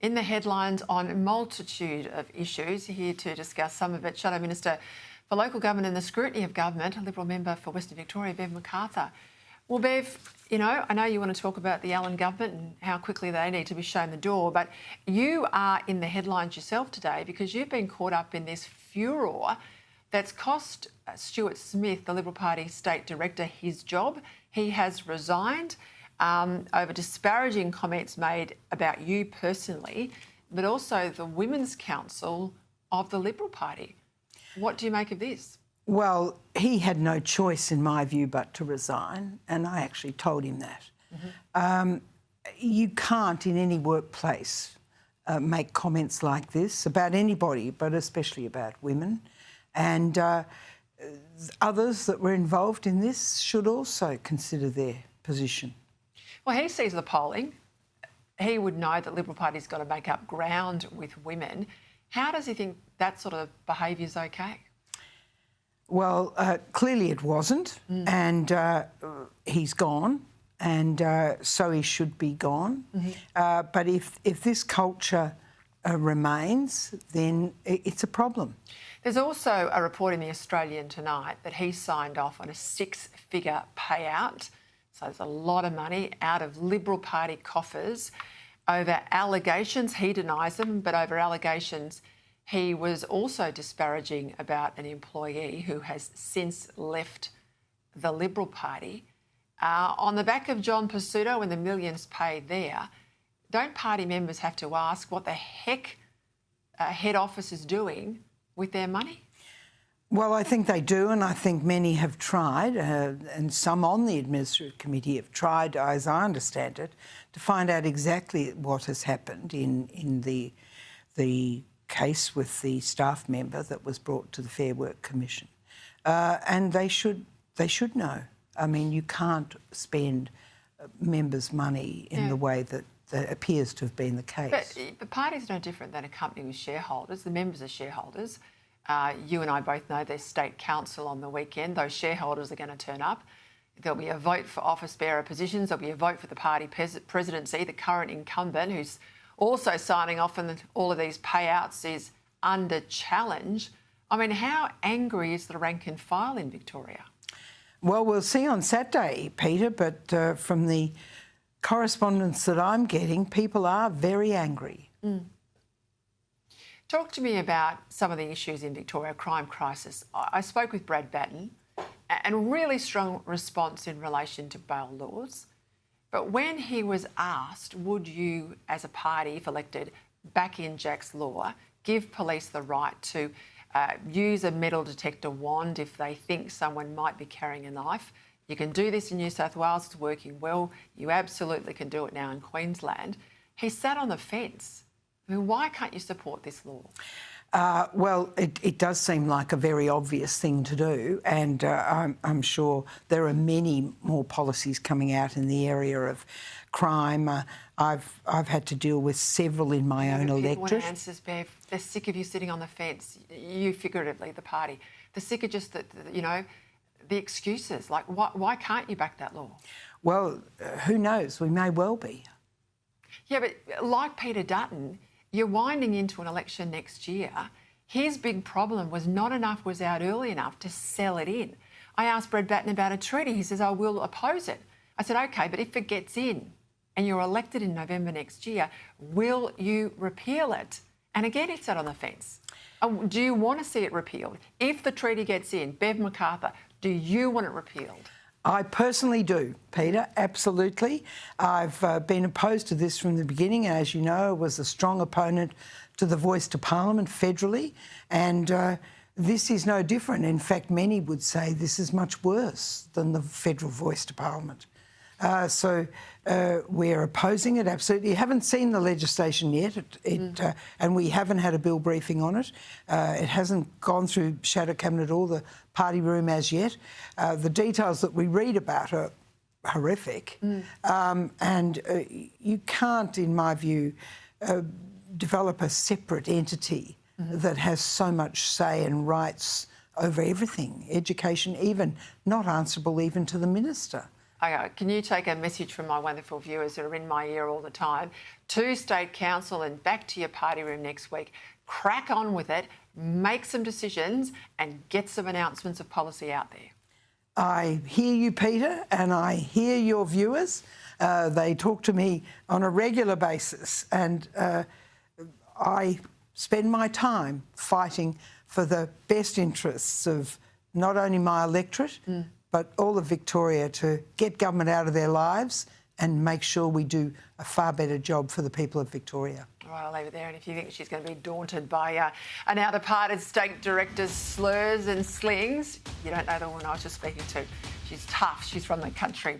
in the headlines on a multitude of issues. Here to discuss some of it, Shadow Minister for Local Government and the Scrutiny of Government, a Liberal member for Western Victoria, Bev McArthur. Well, Bev, you know, I know you want to talk about the Allen government and how quickly they need to be shown the door, but you are in the headlines yourself today because you've been caught up in this furor that's cost Stuart Smith, the Liberal Party State Director, his job. He has resigned over disparaging comments made about you personally, but also the Women's Council of the Liberal Party. What do you make of this? Well, he had no choice, in my view, but to resign, and I actually told him that. Mm-hmm. You can't, in any workplace, make comments like this about anybody, but especially about women. And others that were involved in this should also consider their position. Well, he sees the polling. He would know that Liberal Party's got to make up ground with women. How does he think that sort of behaviour is okay? Well, clearly it wasn't, and he's gone, and so he should be gone. Mm-hmm. But if this culture remains, then it's a problem. There's also a report in The Australian tonight that he signed off on a 6-figure payout, so there's a lot of money out of Liberal Party coffers over allegations. He denies them, but over allegations he was also disparaging about an employee who has since left the Liberal Party. On the back of John Pizzuto and the millions paid there, don't party members have to ask what the heck head office is doing with their money? Well, I think they do, and I think many have tried, and some on the Administrative Committee have tried, as I understand it, to find out exactly what has happened in the case with the staff member that was brought to the Fair Work Commission. And they should know. I mean, you can't spend members' money in the way that appears to have been the case. But the party's no different than a company with shareholders. The members are shareholders. You and I both know there's state council on the weekend. Those shareholders are going to turn up. There'll be a vote for office bearer positions. There'll be a vote for the party presidency. The current incumbent, who's also signing off on all of these payouts, is under challenge. I mean, how angry is the rank and file in Victoria? Well, we'll see on Saturday, Peter, but from the correspondence that I'm getting, people are very angry. Talk to me about some of the issues in Victoria, crime crisis. I spoke with Brad Batten, and really strong response in relation to bail laws. But when he was asked, would you, as a party, if elected, back in Jack's law, give police the right to use a metal detector wand if they think someone might be carrying a knife? You can do this in New South Wales, it's working well. You absolutely can do it now in Queensland. He sat on the fence. I mean, why can't you support this law? Well, it does seem like a very obvious thing to do, and I'm sure there are many more policies coming out in the area of crime. I've had to deal with several in my own electorate. People want answers, Bev. They're sick of you sitting on the fence. You figuratively, the party. They're sick of just the excuses. Like, why can't you back that law? Well, who knows? We may well be. Yeah, but like Peter Dutton, you're winding into an election next year. His big problem was not enough was out early enough to sell it in. I asked Brad Batten about a treaty. He says, I will oppose it. I said, OK, but if it gets in and you're elected in November next year, will you repeal it? And again, he sat on the fence. Do you want to see it repealed? If the treaty gets in, Bev McArthur, do you want it repealed? I personally do, Peter, absolutely. I've been opposed to this from the beginning. As you know, I was a strong opponent to the voice to Parliament federally, and this is no different. In fact, many would say this is much worse than the federal voice to Parliament. So we're opposing it, absolutely. You haven't seen the legislation yet, and we haven't had a bill briefing on it. It hasn't gone through Shadow Cabinet or the party room as yet. The details that we read about are horrific. And you can't, in my view, develop a separate entity that has so much say and rights over everything, education even, not answerable even to the minister. Okay, can you take a message from my wonderful viewers that are in my ear all the time to State Council and back to your party room next week? Crack on with it, make some decisions and get some announcements of policy out there. I hear you, Peter, and I hear your viewers. They talk to me on a regular basis, and I spend my time fighting for the best interests of not only my electorate, but all of Victoria, to get government out of their lives and make sure we do a far better job for the people of Victoria. All right, I'll leave it there. And if you think she's going to be daunted by an out-of-parted state director's slurs and slings, you don't know the woman I was just speaking to. She's tough. She's from the country.